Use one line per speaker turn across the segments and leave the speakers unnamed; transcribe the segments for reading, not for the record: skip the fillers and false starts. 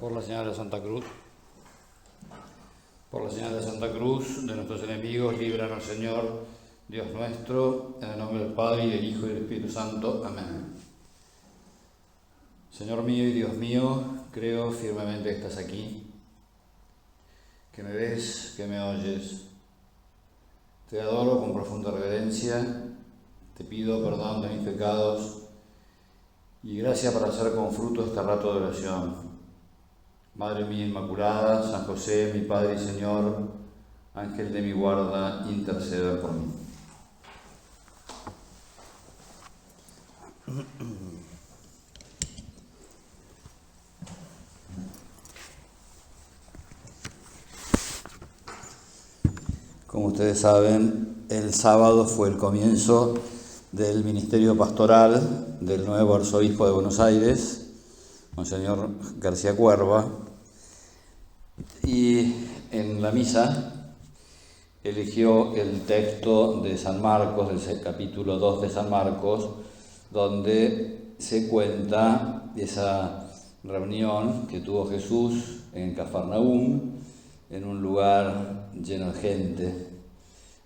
Por la señal de Santa Cruz, por la señal de Santa Cruz, de nuestros enemigos, líbranos, Señor, Dios nuestro, en el nombre del Padre, y del Hijo, y del Espíritu Santo. Amén. Señor mío y Dios mío, creo firmemente que estás aquí, que me ves, que me oyes. Te adoro con profunda reverencia, te pido perdón de mis pecados y gracia para hacer con fruto este rato de oración. Madre mía Inmaculada, San José, mi Padre y Señor, Ángel de mi guarda, interceda por mí. Como ustedes saben, el sábado fue el comienzo del ministerio pastoral del nuevo arzobispo de Buenos Aires, Monseñor García Cuerva, y en la misa eligió el texto de San Marcos, del capítulo 2 de San Marcos, donde se cuenta esa reunión que tuvo Jesús en Cafarnaúm, en un lugar lleno de gente.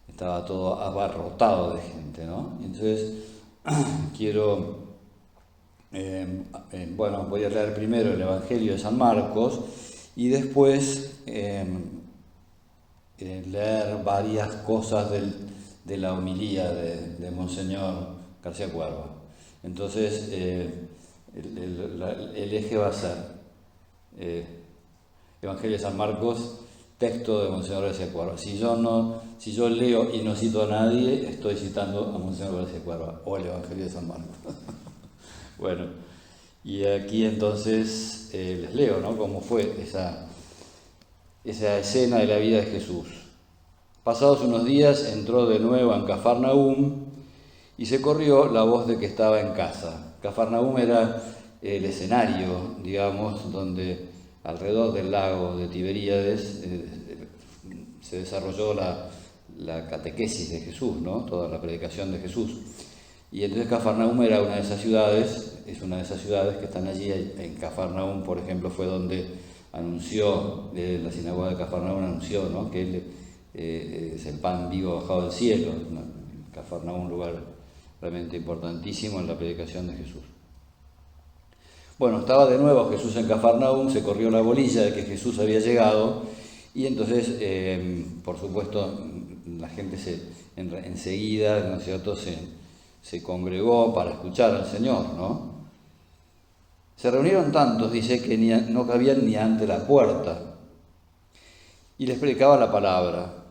Estaba todo abarrotado de gente, ¿no? Entonces, voy a leer primero el Evangelio de San Marcos y después leer varias cosas de la homilía de Monseñor García Cuerva. Entonces, el eje va a ser Evangelio de San Marcos, texto de Monseñor García Cuerva. Si yo leo y no cito a nadie, estoy citando a Monseñor García Cuerva o el Evangelio de San Marcos. Bueno, y aquí entonces les leo, ¿no?, cómo fue esa escena de la vida de Jesús. Pasados unos días entró de nuevo en Cafarnaúm y se corrió la voz de que estaba en casa. Cafarnaúm era el escenario, digamos, donde alrededor del lago de Tiberíades se desarrolló la catequesis de Jesús, ¿no?, toda la predicación de Jesús. Y entonces Cafarnaúm era una de esas ciudades, es una de esas ciudades que están allí. En Cafarnaúm, por ejemplo, fue donde anunció, la sinagoga de Cafarnaúm anunció, ¿no?, que él es el pan vivo bajado del cielo. Cafarnaúm, un lugar realmente importantísimo en la predicación de Jesús. Bueno, estaba de nuevo Jesús en Cafarnaúm, se corrió la bolilla de que Jesús había llegado y entonces, por supuesto, la gente enseguida, ¿no es cierto?, se congregó para escuchar al Señor, ¿no? Se reunieron tantos, dice, que no cabían ni ante la puerta, y les predicaba la palabra.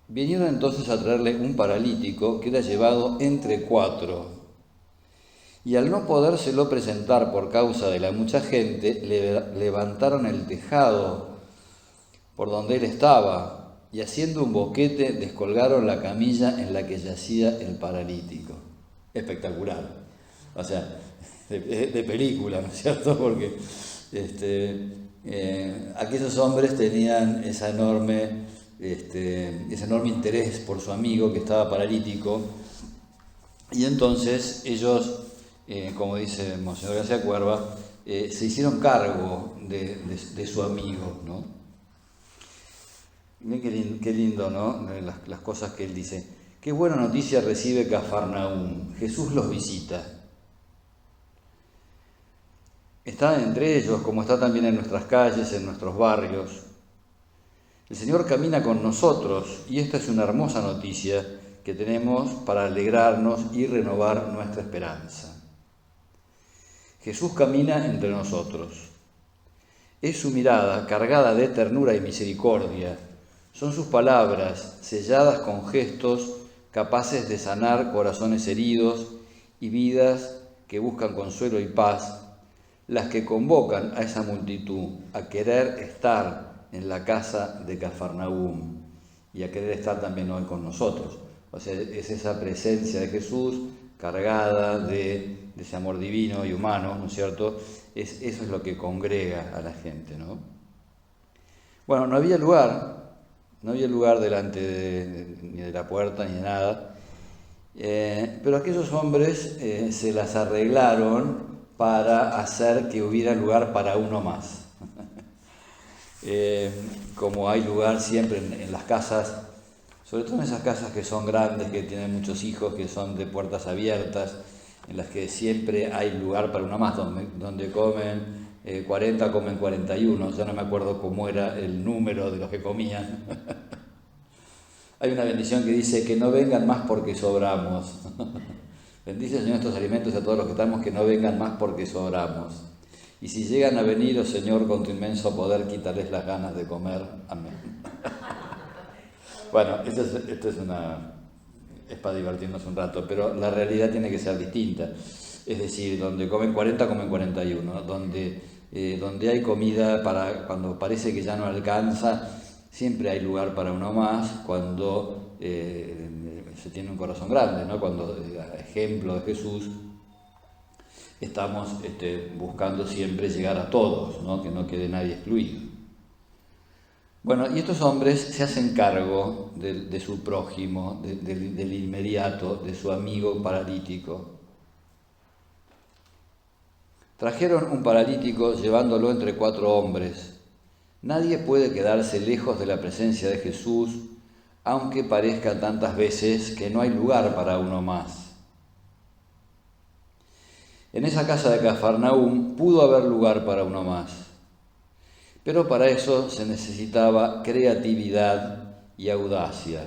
Vinieron entonces a traerle un paralítico que era llevado entre 4, y al no podérselo presentar por causa de la mucha gente, le levantaron el tejado por donde él estaba, y haciendo un boquete descolgaron la camilla en la que yacía el paralítico. Espectacular, o sea, de película, ¿no es cierto? Porque aquellos hombres tenían ese enorme interés por su amigo que estaba paralítico, y entonces ellos, como dice Monseñor García Cuerva, se hicieron cargo de su amigo, ¿no? Miren qué lindo, ¿no?, las cosas que él dice. Qué buena noticia recibe Cafarnaúm. Jesús los visita. Está entre ellos, como está también en nuestras calles, en nuestros barrios. El Señor camina con nosotros y esta es una hermosa noticia que tenemos para alegrarnos y renovar nuestra esperanza. Jesús camina entre nosotros. Es su mirada cargada de ternura y misericordia. Son sus palabras, selladas con gestos capaces de sanar corazones heridos y vidas que buscan consuelo y paz, las que convocan a esa multitud a querer estar en la casa de Cafarnaúm y a querer estar también hoy con nosotros. O sea, es esa presencia de Jesús cargada de ese amor divino y humano, ¿no es cierto? Eso es lo que congrega a la gente, ¿no? Bueno, no había lugar delante ni de la puerta ni de nada, pero aquellos hombres se las arreglaron para hacer que hubiera lugar para uno más. Como hay lugar siempre en las casas, sobre todo en esas casas que son grandes, que tienen muchos hijos, que son de puertas abiertas, en las que siempre hay lugar para uno más, donde comen 40, comen 41, ya no me acuerdo cómo era el número de los que comían. Hay una bendición que dice que no vengan más porque sobramos. Bendice, Señor, estos alimentos a todos los que estamos, que no vengan más porque sobramos. Y si llegan a venir, oh Señor, con tu inmenso poder, quítales las ganas de comer. Amén. Bueno, esto es para divertirnos un rato, pero la realidad tiene que ser distinta. Es decir, donde comen 40, comen 41. Donde hay comida para cuando parece que ya no alcanza, siempre hay lugar para uno más cuando se tiene un corazón grande, ¿no? Cuando, a ejemplo de Jesús, estamos buscando siempre llegar a todos, ¿no? Que no quede nadie excluido. Bueno, y estos hombres se hacen cargo de su prójimo, del inmediato, de su amigo paralítico. Trajeron un paralítico llevándolo entre 4 hombres. Nadie puede quedarse lejos de la presencia de Jesús, aunque parezca tantas veces que no hay lugar para uno más. En esa casa de Cafarnaúm pudo haber lugar para uno más, pero para eso se necesitaba creatividad y audacia.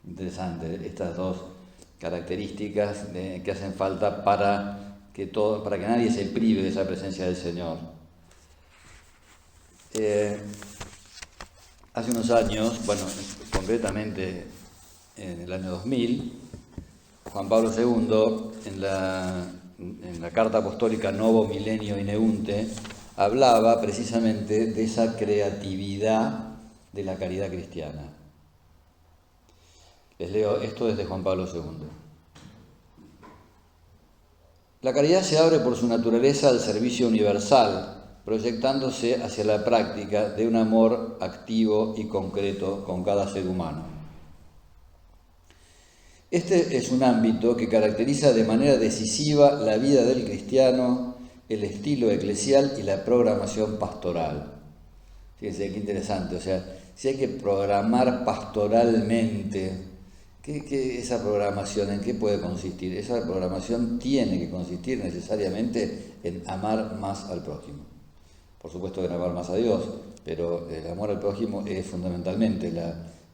Interesante, estas dos características que hacen falta para que nadie se prive de esa presencia del Señor. Hace unos años, concretamente en el año 2000, Juan Pablo II, en la carta apostólica Novo Milenio Ineunte, hablaba precisamente de esa creatividad de la caridad cristiana. Les leo esto desde Juan Pablo II. La caridad se abre por su naturaleza al servicio universal, proyectándose hacia la práctica de un amor activo y concreto con cada ser humano. Este es un ámbito que caracteriza de manera decisiva la vida del cristiano, el estilo eclesial y la programación pastoral. Fíjense qué interesante, o sea, si hay que programar pastoralmente, ¿qué esa programación en qué puede consistir? Esa programación tiene que consistir necesariamente en amar más al prójimo. Por supuesto en amar más a Dios, pero el amor al prójimo es fundamentalmente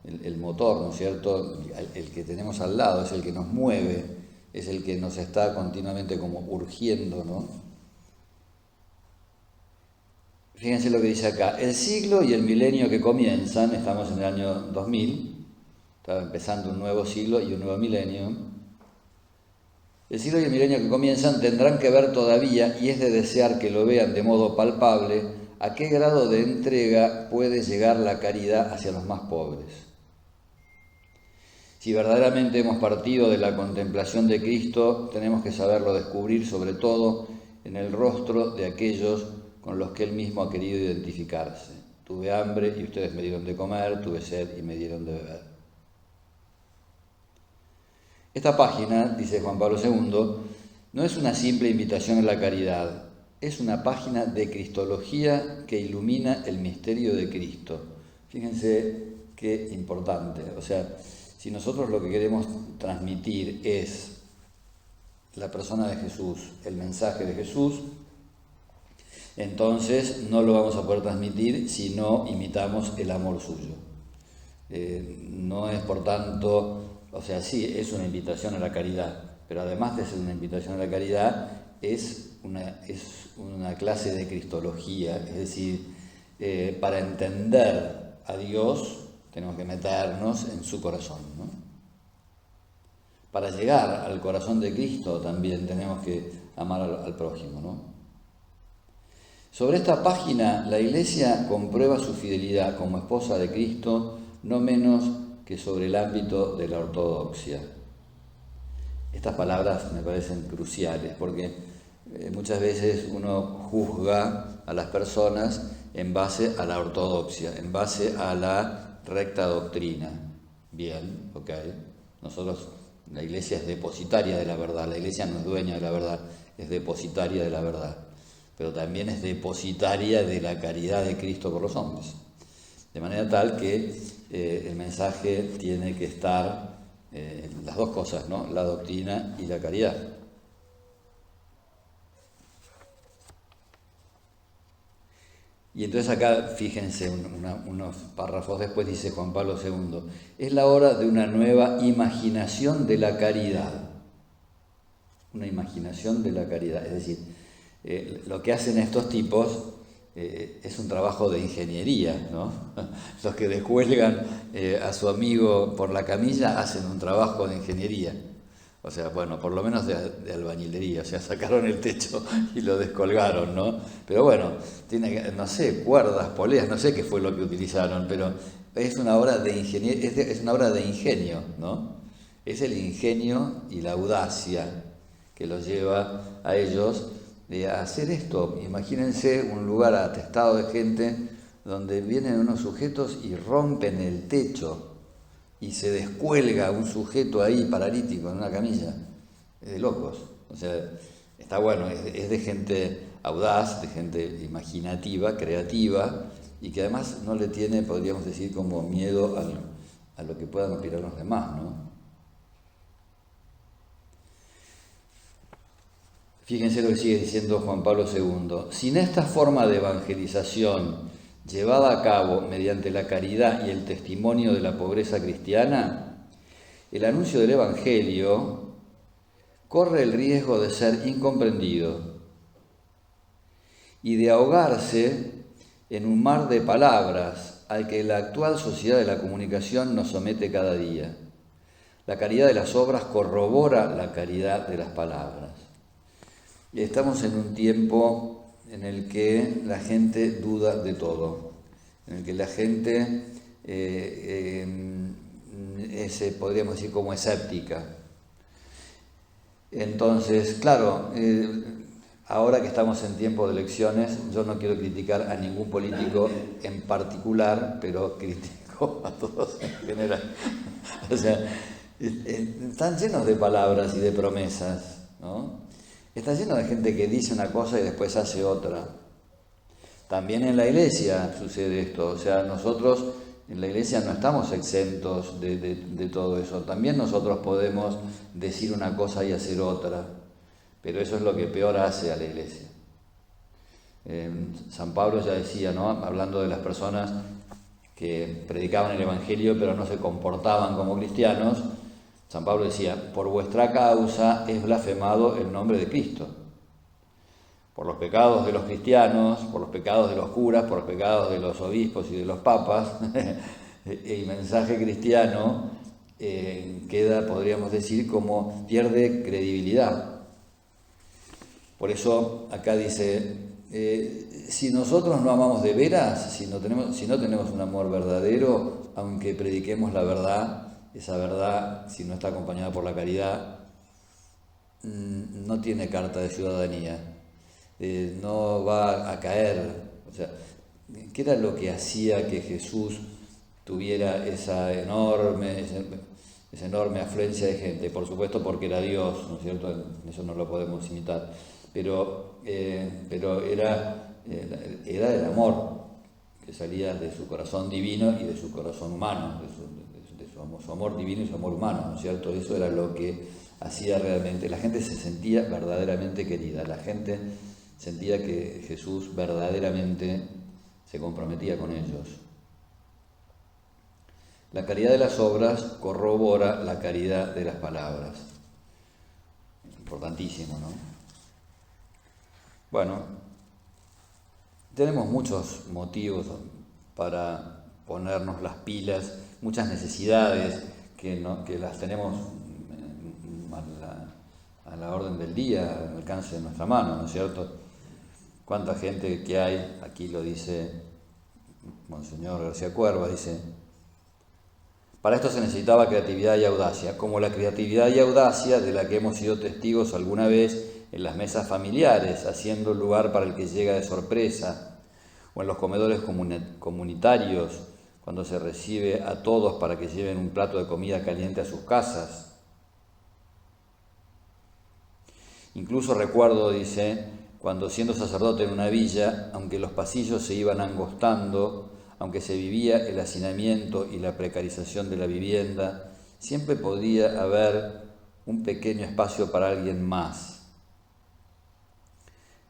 el motor, ¿no es cierto? El que tenemos al lado, es el que nos mueve, es el que nos está continuamente como urgiendo, ¿no? Fíjense lo que dice acá. El siglo y el milenio que comienzan, estamos en el año 2000, está empezando un nuevo siglo y un nuevo milenio. El siglo y el milenio que comienzan tendrán que ver todavía, y es de desear que lo vean de modo palpable, a qué grado de entrega puede llegar la caridad hacia los más pobres. Si verdaderamente hemos partido de la contemplación de Cristo, tenemos que saberlo descubrir sobre todo en el rostro de aquellos con los que Él mismo ha querido identificarse. Tuve hambre y ustedes me dieron de comer, tuve sed y me dieron de beber. Esta página, dice Juan Pablo II, no es una simple invitación a la caridad, es una página de cristología que ilumina el misterio de Cristo. Fíjense qué importante, o sea, si nosotros lo que queremos transmitir es la persona de Jesús, el mensaje de Jesús, entonces no lo vamos a poder transmitir si no imitamos el amor suyo. No es, por tanto, o sea, sí, es una invitación a la caridad, pero además de ser una invitación a la caridad, es una clase de cristología, es decir, para entender a Dios tenemos que meternos en su corazón, ¿no? Para llegar al corazón de Cristo también tenemos que amar al prójimo, ¿no? Sobre esta página, la Iglesia comprueba su fidelidad como esposa de Cristo, no menos que sobre el ámbito de la ortodoxia. Estas palabras me parecen cruciales porque muchas veces uno juzga a las personas en base a la ortodoxia, en base a la recta doctrina. Bien, ok. Nosotros, la Iglesia es depositaria de la verdad, la Iglesia no es dueña de la verdad, es depositaria de la verdad. pero también es depositaria de la caridad de Cristo por los hombres. De manera tal que el mensaje tiene que estar las dos cosas, ¿no? La doctrina y la caridad. Y entonces acá, fíjense, unos párrafos después dice Juan Pablo II, es la hora de una nueva imaginación de la caridad. Una imaginación de la caridad. Es decir, lo que hacen estos tipos es un trabajo de ingeniería, ¿no? Los que descuelgan a su amigo por la camilla hacen un trabajo de ingeniería. O sea, bueno, por lo menos de albañilería, o sea, sacaron el techo y lo descolgaron, ¿no? Pero bueno, tiene, no sé, cuerdas, poleas, no sé qué fue lo que utilizaron, pero es una obra de ingeniería, es una obra de ingenio, ¿no? Es el ingenio y la audacia que los lleva a ellos a hacer esto. Imagínense un lugar atestado de gente donde vienen unos sujetos y rompen el techo y se descuelga un sujeto ahí paralítico en una camilla. Es de locos. O sea, está bueno, es de gente audaz, de gente imaginativa, creativa, y que además no le tiene, podríamos decir, como miedo a lo que puedan opinar los demás, ¿no? Fíjense lo que sigue diciendo Juan Pablo II. Sin esta forma de evangelización llevada a cabo mediante la caridad y el testimonio de la pobreza cristiana, el anuncio del Evangelio corre el riesgo de ser incomprendido y de ahogarse en un mar de palabras al que la actual sociedad de la comunicación nos somete cada día. La caridad de las obras corrobora la caridad de las palabras. Y estamos en un tiempo en el que la gente duda de todo, en el que la gente podríamos decir como escéptica. Entonces, claro, ahora que estamos en tiempo de elecciones, yo no quiero criticar a ningún político en particular, pero critico a todos en general. O sea, están llenos de palabras y de promesas, ¿no? Está lleno de gente que dice una cosa y después hace otra. También en la iglesia sucede esto. O sea, nosotros en la iglesia no estamos exentos de todo eso. También nosotros podemos decir una cosa y hacer otra. Pero eso es lo que peor hace a la iglesia. San Pablo ya decía, ¿no? Hablando de las personas que predicaban el Evangelio pero no se comportaban como cristianos, San Pablo decía, por vuestra causa es blasfemado el nombre de Cristo. Por los pecados de los cristianos, por los pecados de los curas, por los pecados de los obispos y de los papas, el mensaje cristiano queda, podríamos decir, como pierde credibilidad. Por eso acá dice, si nosotros no amamos de veras, si no tenemos un amor verdadero, aunque prediquemos la verdad, esa verdad, si no está acompañada por la caridad, no tiene carta de ciudadanía, no va a caer. O sea, ¿qué era lo que hacía que Jesús tuviera esa enorme afluencia de gente? Por supuesto porque era Dios, ¿no es cierto? Eso no lo podemos imitar, pero era el amor que salía de su corazón divino y de su corazón humano, de su amor divino y su amor humano, ¿no es cierto? Eso era lo que hacía realmente. La gente se sentía verdaderamente querida, la gente sentía que Jesús verdaderamente se comprometía con ellos. La caridad de las obras corrobora la caridad de las palabras. Importantísimo, ¿no? Bueno, tenemos muchos motivos para ponernos las pilas, muchas necesidades que las tenemos a la orden del día, al alcance de nuestra mano, ¿no es cierto? Cuánta gente que hay, aquí lo dice Monseñor García Cuerva, dice, para esto se necesitaba creatividad y audacia, como la creatividad y audacia de la que hemos sido testigos alguna vez en las mesas familiares, haciendo lugar para el que llega de sorpresa, o en los comedores comunitarios, cuando se recibe a todos para que lleven un plato de comida caliente a sus casas. Incluso recuerdo, dice, cuando siendo sacerdote en una villa, aunque los pasillos se iban angostando, aunque se vivía el hacinamiento y la precarización de la vivienda, siempre podía haber un pequeño espacio para alguien más.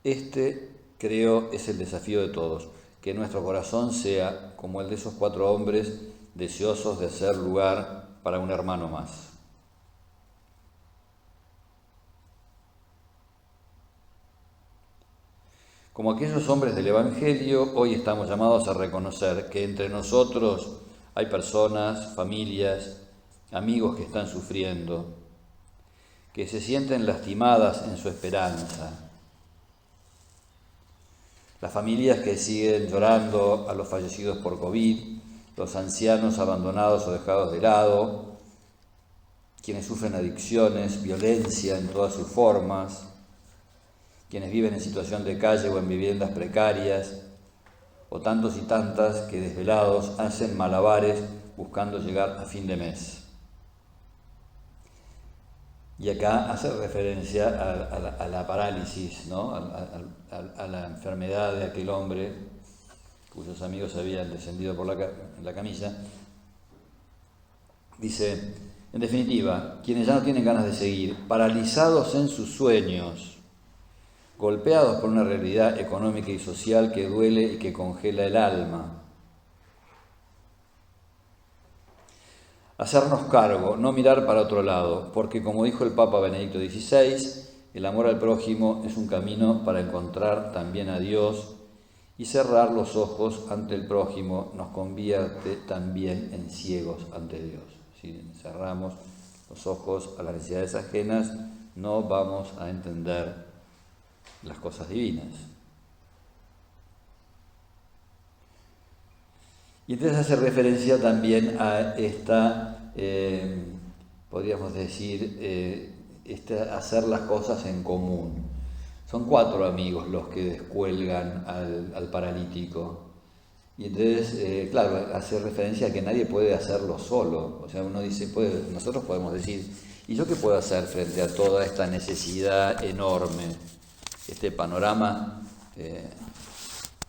Este, creo, es el desafío de todos, que nuestro corazón sea como el de esos 4 hombres deseosos de hacer lugar para un hermano más. Como aquellos hombres del Evangelio, hoy estamos llamados a reconocer que entre nosotros hay personas, familias, amigos que están sufriendo, que se sienten lastimadas en su esperanza. Las familias que siguen llorando a los fallecidos por COVID, los ancianos abandonados o dejados de lado, quienes sufren adicciones, violencia en todas sus formas, quienes viven en situación de calle o en viviendas precarias, o tantos y tantas que desvelados hacen malabares buscando llegar a fin de mes. Y acá hace referencia a la parálisis, ¿no? a la enfermedad de aquel hombre cuyos amigos habían descendido por la camilla. Dice, en definitiva, quienes ya no tienen ganas de seguir, paralizados en sus sueños, golpeados por una realidad económica y social que duele y que congela el alma. Hacernos cargo, no mirar para otro lado, porque como dijo el Papa Benedicto XVI, el amor al prójimo es un camino para encontrar también a Dios, y cerrar los ojos ante el prójimo nos convierte también en ciegos ante Dios. Si cerramos los ojos a las necesidades ajenas, no vamos a entender las cosas divinas. Y entonces hace referencia también a esta, podríamos decir, hacer las cosas en común. Son 4 amigos los que descuelgan al paralítico. Y entonces, claro, hace referencia a que nadie puede hacerlo solo. O sea, uno dice, nosotros podemos decir, ¿y yo qué puedo hacer frente a toda esta necesidad enorme? Este panorama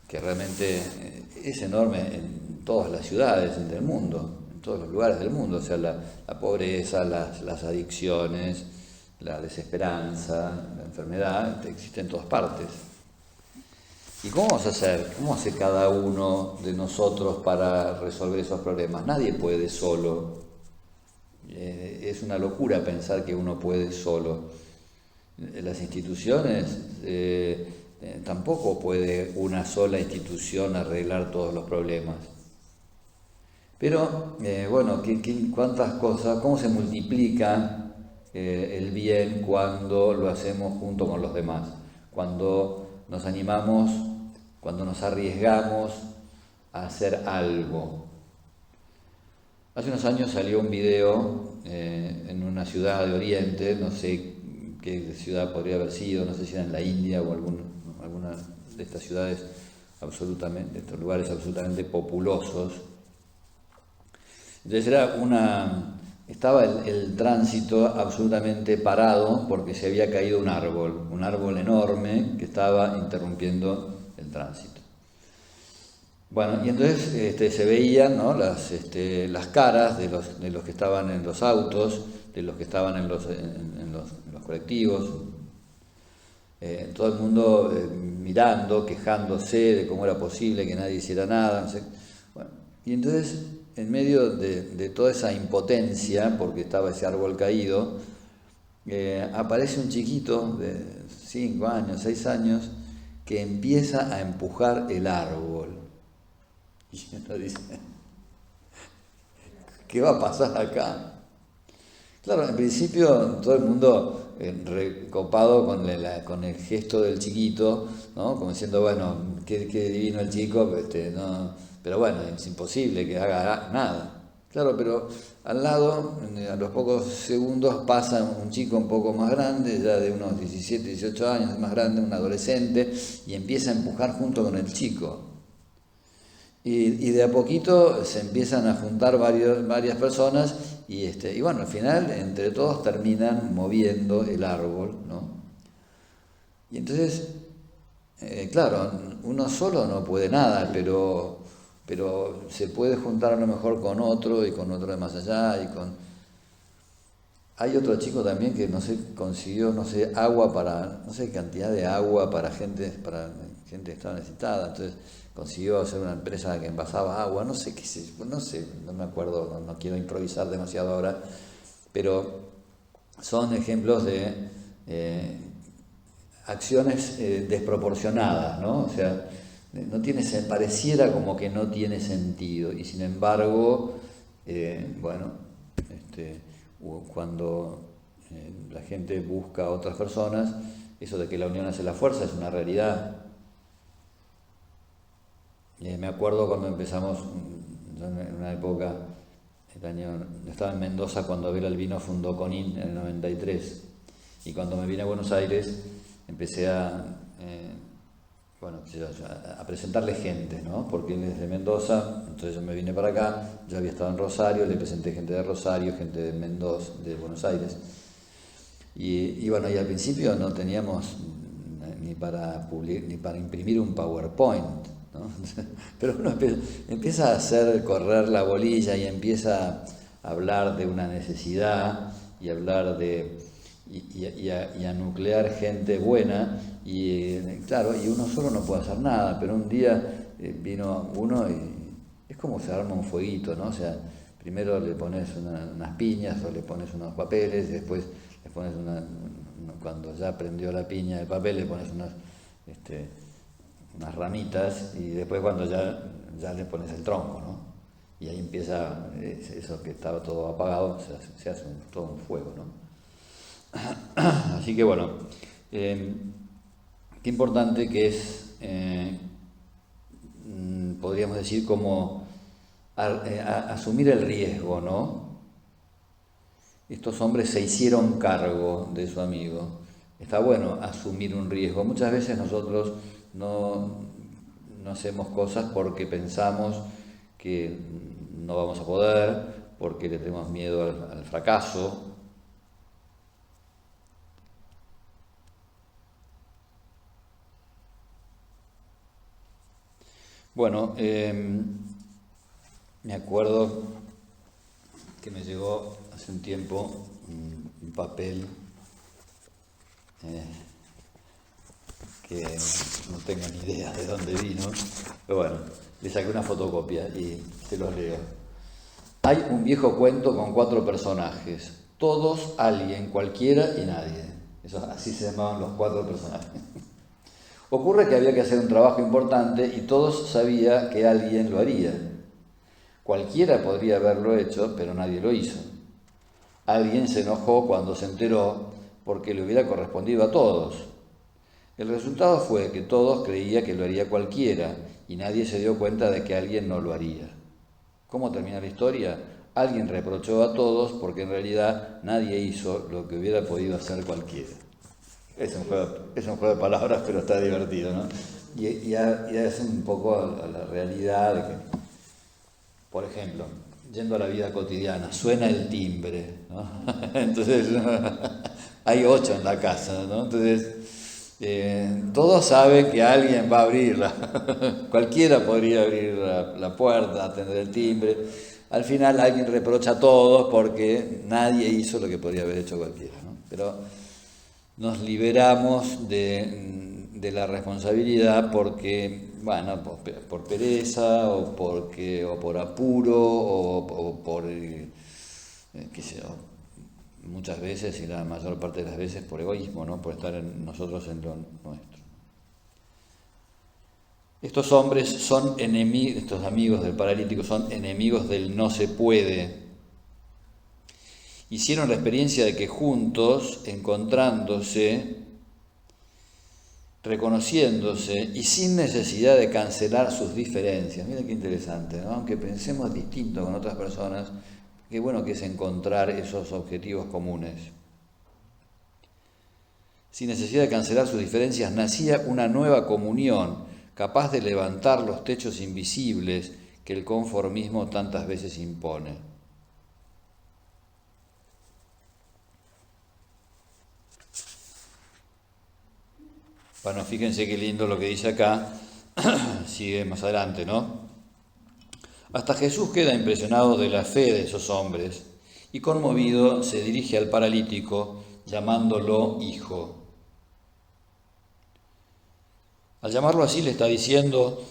que realmente es enorme en todas las ciudades del mundo, en todos los lugares del mundo, o sea, la pobreza, las adicciones, la desesperanza, la enfermedad, existe en todas partes. ¿Y cómo vamos a hacer? ¿Cómo hace cada uno de nosotros para resolver esos problemas? Nadie puede solo. Es una locura pensar que uno puede solo. Las instituciones, tampoco puede una sola institución arreglar todos los problemas. Pero, bueno, ¿cuántas cosas, cómo se multiplica el bien cuando lo hacemos junto con los demás? Cuando nos animamos, cuando nos arriesgamos a hacer algo. Hace unos años salió un video en una ciudad de Oriente, no sé qué ciudad podría haber sido, no sé si era en la India o alguna de estas ciudades absolutamente, estos lugares absolutamente populosos. Entonces estaba el tránsito absolutamente parado porque se había caído un árbol enorme que estaba interrumpiendo el tránsito. Bueno, y entonces se veían, ¿no? las caras de los que estaban en los autos, de los que estaban en los colectivos, todo el mundo mirando, quejándose de cómo era posible que nadie hiciera nada, no sé. Bueno, y entonces, en medio de toda esa impotencia, porque estaba ese árbol caído, aparece un chiquito de 5 años, 6 años, que empieza a empujar el árbol. Y uno dice, ¿qué va a pasar acá? Claro, en principio todo el mundo recopado con el gesto del chiquito, ¿no? Como diciendo, bueno, qué divino el chico, no, pero bueno, es imposible que haga nada. Claro, pero al lado, a los pocos segundos, pasa un chico un poco más grande, ya de unos 17, 18 años, más grande, un adolescente, y empieza a empujar junto con el chico. Y de a poquito se empiezan a juntar varias personas y bueno, al final entre todos terminan moviendo el árbol, ¿no? Y entonces Claro, uno solo no puede nada, pero se puede juntar a lo mejor con otro y con otro de más allá y con... Hay otro chico también que no sé, consiguió, no sé, agua para, no sé, cantidad de agua para gente que estaba necesitada, entonces consiguió hacer una empresa que envasaba agua, no sé qué sé, no sé, no me acuerdo, no quiero improvisar demasiado ahora, pero son ejemplos de eh, acciones desproporcionadas, ¿no? O sea, no tiene, pareciera como que no tiene sentido y sin embargo, bueno, cuando la gente busca a otras personas, eso de que la unión hace la fuerza es una realidad. Me acuerdo cuando empezamos, yo en una época, estaba en Mendoza cuando Abel Albino fundó CONIN en el 93 y cuando me vine a Buenos Aires empecé bueno, a presentarle gente, ¿no? Porque él es de Mendoza, entonces yo me vine para acá, yo había estado en Rosario, le presenté gente de Rosario, gente de Mendoza, de Buenos Aires. Y bueno, y al principio no teníamos ni para imprimir un PowerPoint, ¿no? Pero uno empieza a hacer correr la bolilla y empieza a hablar de una necesidad y hablar de y a nuclear gente buena y claro, y uno solo no puede hacer nada, pero un día vino uno y es como se arma un fueguito, ¿no? O sea, primero le pones unas piñas o le pones unos papeles, después le pones cuando ya prendió la piña de papel le pones unas ramitas y después cuando ya le pones el tronco, ¿no? Y ahí empieza eso que estaba todo apagado, se hace todo un fuego, ¿no? Así que bueno, qué importante que es, podríamos decir, como asumir el riesgo, ¿no? Estos hombres se hicieron cargo de su amigo. Está bueno asumir un riesgo. Muchas veces nosotros no hacemos cosas porque pensamos que no vamos a poder, porque le tenemos miedo al fracaso. Bueno, me acuerdo que me llegó hace un tiempo un papel que no tengo ni idea de dónde vino, pero bueno, le saqué una fotocopia y te los leo. Hay un viejo cuento con 4 personajes, todos, alguien, cualquiera y nadie. Así se llamaban los 4 personajes. Ocurre que había que hacer un trabajo importante y todos sabían que alguien lo haría. Cualquiera podría haberlo hecho, pero nadie lo hizo. Alguien se enojó cuando se enteró porque le hubiera correspondido a todos. El resultado fue que todos creían que lo haría cualquiera y nadie se dio cuenta de que alguien no lo haría. ¿Cómo termina la historia? Alguien reprochó a todos porque en realidad nadie hizo lo que hubiera podido hacer cualquiera. Es un juego de palabras, pero está divertido, ¿no? Y es un poco a la realidad de que, por ejemplo, yendo a la vida cotidiana, suena el timbre, ¿no? Entonces, hay 8 en la casa, ¿no? Entonces, todos saben que alguien va a abrirla. Cualquiera podría abrir la puerta, atender el timbre. Al final alguien reprocha a todos porque nadie hizo lo que podría haber hecho cualquiera, ¿no? Pero nos liberamos de la responsabilidad porque, bueno, por pereza o por apuro o por, qué sé yo, muchas veces y la mayor parte de las veces por egoísmo, ¿no? Por estar nosotros en lo nuestro. Estos hombres son enemigos, estos amigos del paralítico son enemigos del no se puede. Hicieron la experiencia de que juntos, encontrándose, reconociéndose y sin necesidad de cancelar sus diferencias. Miren qué interesante, ¿no? Aunque pensemos distinto con otras personas, qué bueno que es encontrar esos objetivos comunes. Sin necesidad de cancelar sus diferencias, nacía una nueva comunión, capaz de levantar los techos invisibles que el conformismo tantas veces impone. Bueno, fíjense qué lindo lo que dice acá, sigue más adelante, ¿no? Hasta Jesús queda impresionado de la fe de esos hombres y conmovido se dirige al paralítico llamándolo hijo. Al llamarlo así le está diciendo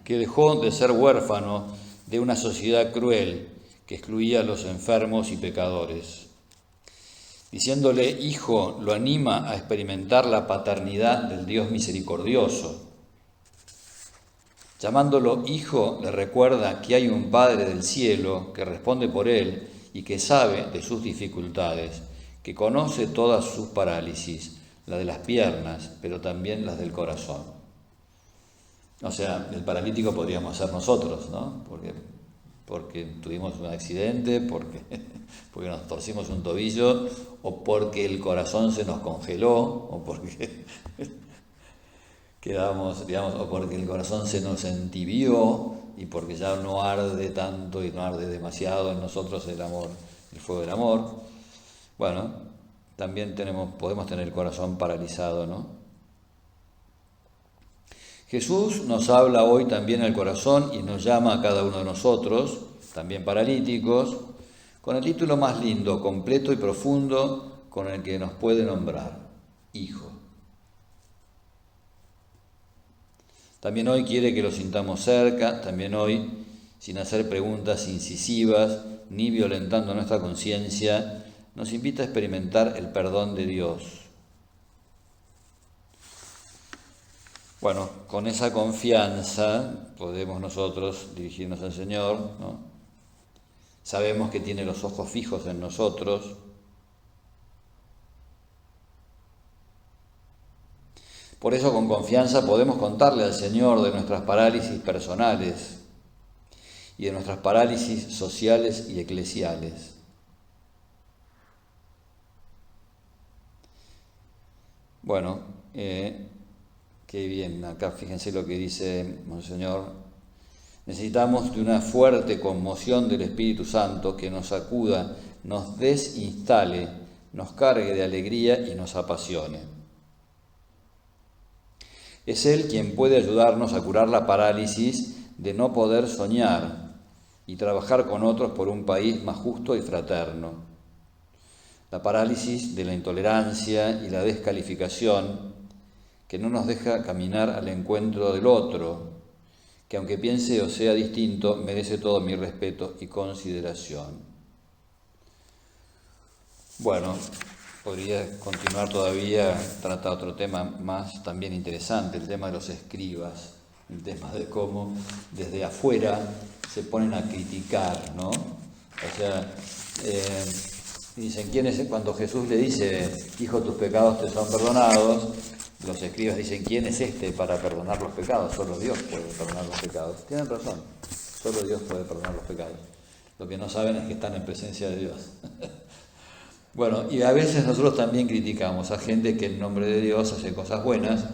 que dejó de ser huérfano de una sociedad cruel que excluía a los enfermos y pecadores. Diciéndole hijo, lo anima a experimentar la paternidad del Dios misericordioso. Llamándolo hijo, le recuerda que hay un Padre del cielo que responde por él y que sabe de sus dificultades, que conoce todas sus parálisis, la de las piernas, pero también las del corazón. O sea, el paralítico podríamos ser nosotros, ¿no? Porque tuvimos un accidente, porque nos torcimos un tobillo, o porque el corazón se nos congeló, o porque quedamos, digamos, o porque el corazón se nos entibió y porque ya no arde tanto y no arde demasiado en nosotros el amor, el fuego del amor. Bueno, también podemos tener el corazón paralizado, ¿no? Jesús nos habla hoy también al corazón y nos llama a cada uno de nosotros, también paralíticos, con el título más lindo, completo y profundo con el que nos puede nombrar, hijo. También hoy quiere que lo sintamos cerca, también hoy, sin hacer preguntas incisivas ni violentando nuestra conciencia, nos invita a experimentar el perdón de Dios. Bueno, con esa confianza podemos nosotros dirigirnos al Señor, ¿no? Sabemos que tiene los ojos fijos en nosotros. Por eso con confianza podemos contarle al Señor de nuestras parálisis personales y de nuestras parálisis sociales y eclesiales. Bueno, qué bien, acá fíjense lo que dice Monseñor. Necesitamos de una fuerte conmoción del Espíritu Santo que nos sacuda, nos desinstale, nos cargue de alegría y nos apasione. Es Él quien puede ayudarnos a curar la parálisis de no poder soñar y trabajar con otros por un país más justo y fraterno. La parálisis de la intolerancia y la descalificación que no nos deja caminar al encuentro del otro, que aunque piense o sea distinto, merece todo mi respeto y consideración. Bueno, podría continuar todavía, trata otro tema más también interesante, el tema de los escribas, el tema de cómo desde afuera se ponen a criticar, ¿no? O sea, dicen, ¿quién es? Cuando Jesús le dice, hijo, tus pecados te son perdonados, los escribas dicen, ¿quién es este para perdonar los pecados? Solo Dios puede perdonar los pecados. Tienen razón, solo Dios puede perdonar los pecados. Lo que no saben es que están en presencia de Dios. Bueno, y a veces nosotros también criticamos a gente que en nombre de Dios hace cosas buenas,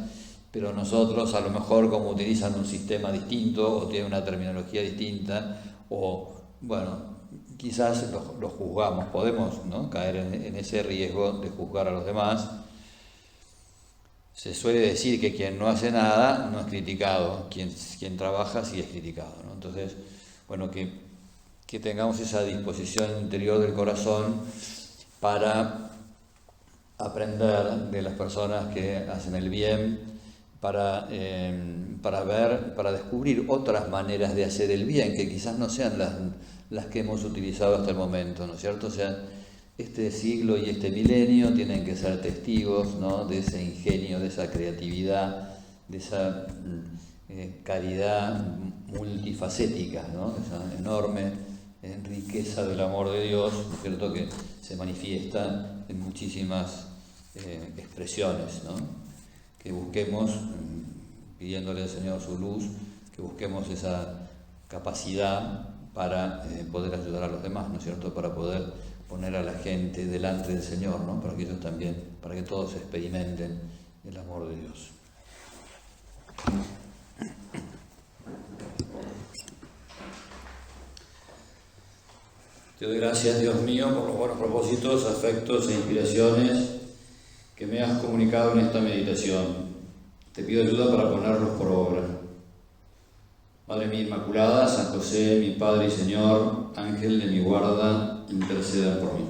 pero nosotros a lo mejor como utilizan un sistema distinto o tienen una terminología distinta o, bueno, quizás los juzgamos, podemos, ¿no?, caer en ese riesgo de juzgar a los demás. Se suele decir que quien no hace nada no es criticado, quien trabaja sí es criticado, ¿no? Entonces, bueno, que tengamos esa disposición interior del corazón para aprender de las personas que hacen el bien, para descubrir otras maneras de hacer el bien, que quizás no sean las que hemos utilizado hasta el momento, ¿no es cierto? O sea, este siglo y este milenio tienen que ser testigos, ¿no?, de ese ingenio, de esa creatividad, de esa caridad multifacética, ¿no?, esa enorme riqueza del amor de Dios, ¿no es cierto?, que se manifiesta en muchísimas expresiones, ¿no? Que busquemos, pidiéndole al Señor su luz, que busquemos esa capacidad para poder ayudar a los demás, ¿no es cierto?, para poder poner a la gente delante del Señor, ¿no?, para que ellos también, para que todos experimenten el amor de Dios. Te doy gracias, Dios mío, por los buenos propósitos, afectos e inspiraciones que me has comunicado en esta meditación. Te pido ayuda para ponerlos por obra. Madre mía Inmaculada, San José, mi Padre y Señor, Ángel de mi guarda, intercedan por mí.